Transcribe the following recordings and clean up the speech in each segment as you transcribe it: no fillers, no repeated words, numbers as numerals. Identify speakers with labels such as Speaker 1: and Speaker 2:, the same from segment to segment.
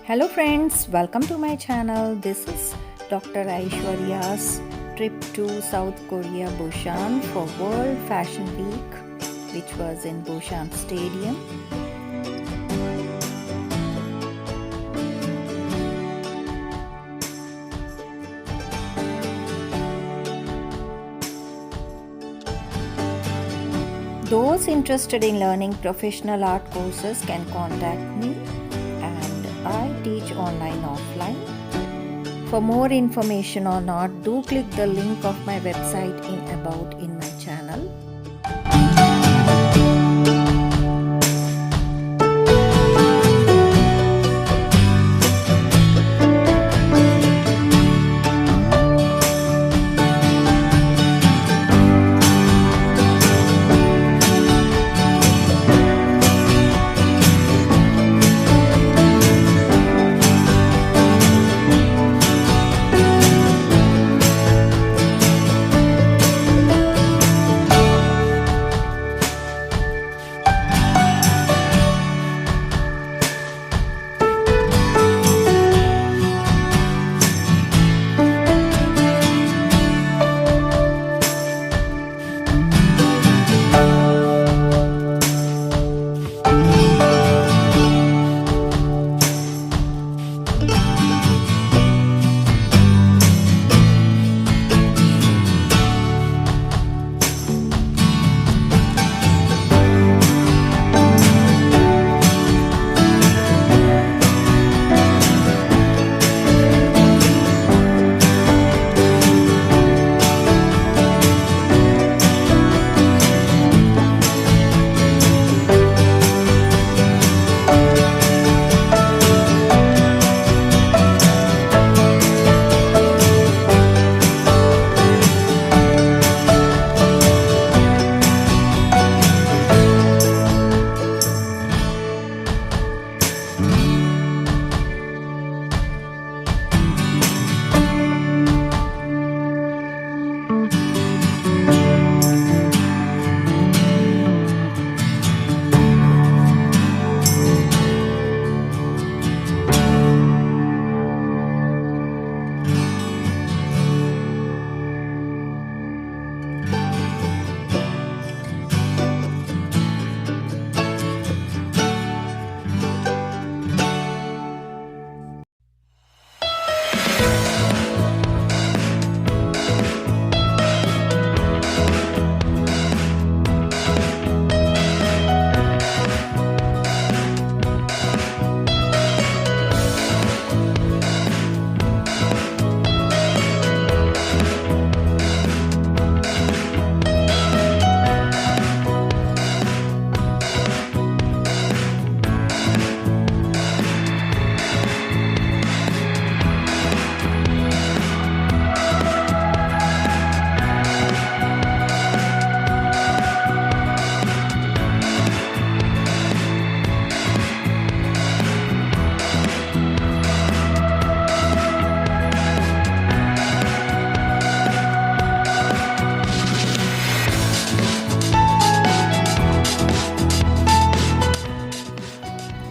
Speaker 1: Hello friends, welcome to my channel. This is Dr. Aishwarya's trip to South Korea, Busan for World Fashion Week, which was in Busan Stadium. Those interested in learning professional art courses can contact me, and I teach online offline. For more information on art, do click the link of my website in about in my channel.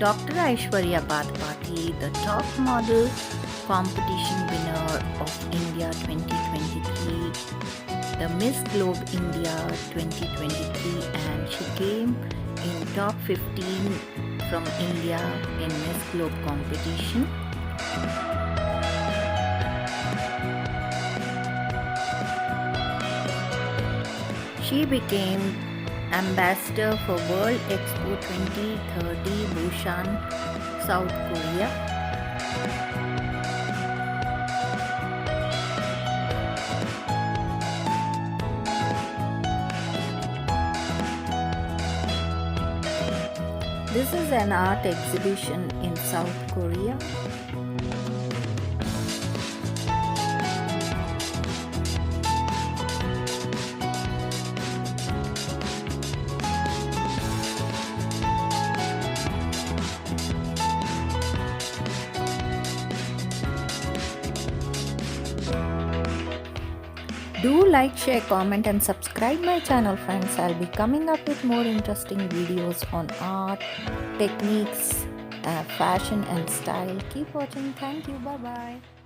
Speaker 1: Dr. Aishwarya Bladepainting, the top model competition winner of India 2023, the Miss Globe India 2023, and she came in top 15 from India in Miss Globe competition. She became Ambassador for World Expo 2030 Busan, South Korea. This is an art exhibition in South Korea. Do like, share, comment and subscribe my channel friends. I'll be coming up with more interesting videos on art, techniques fashion and style. Keep watching. Thank you. Bye bye.